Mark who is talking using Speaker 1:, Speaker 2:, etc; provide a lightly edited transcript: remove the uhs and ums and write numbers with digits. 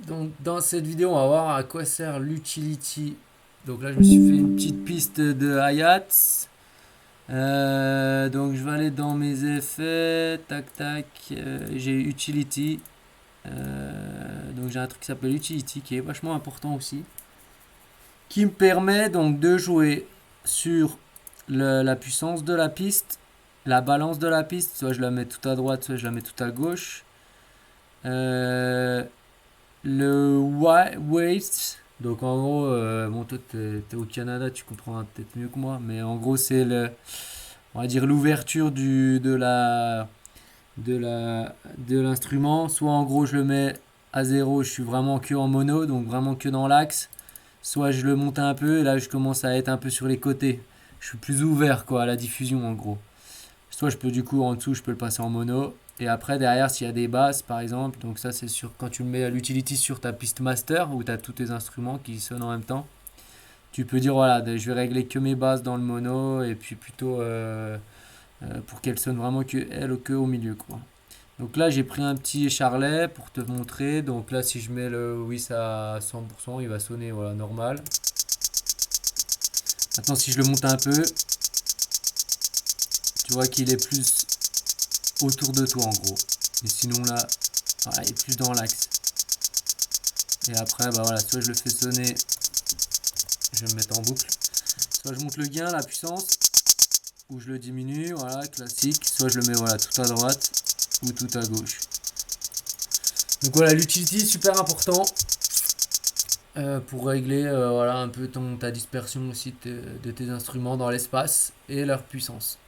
Speaker 1: Donc dans cette vidéo, on va voir à quoi sert l'utility. Donc là, je me suis fait une petite piste de hi-hats. Donc je vais aller dans mes effets, tac tac, j'ai utility. Donc j'ai un truc qui s'appelle utility qui est vachement important aussi, qui me permet donc de jouer sur la puissance de la piste, la balance de la piste, soit je la mets tout à droite, soit je la mets tout à gauche. Euh, Le weight, donc en gros, bon, toi t'es au Canada, tu comprendras peut-être mieux que moi, mais en gros, c'est on va dire l'ouverture de l'instrument. Soit en gros, je le mets à zéro, je suis vraiment que en mono, donc vraiment que dans l'axe. Soit je le monte un peu, et là, je commence à être un peu sur les côtés. Je suis plus ouvert, quoi, à la diffusion, en gros. Soit je peux du coup en dessous, je peux le passer en mono. Et après, derrière, s'il y a des basses, par exemple, donc ça, c'est sûr, quand tu le mets à l'utility sur ta piste master, où tu as tous tes instruments qui sonnent en même temps, tu peux dire, voilà, je vais régler que mes basses dans le mono, et puis plutôt pour qu'elles sonnent vraiment que elles que au milieu, quoi. Donc là, j'ai pris un petit charlet pour te montrer. Donc là, si je mets le whis à 100%, il va sonner voilà, normal. Maintenant, si je le monte un peu, tu vois qu'il est plus autour de toi en gros. Mais sinon là, voilà, il est plus dans l'axe. Et après, bah voilà, soit je le fais sonner, je vais me mettre en boucle. Soit je monte le gain, la puissance, ou je le diminue, voilà, classique. Soit je le mets voilà, tout à droite ou tout à gauche. Donc voilà, l'utility super important pour régler voilà, un peu ta dispersion aussi de tes instruments dans l'espace et leur puissance.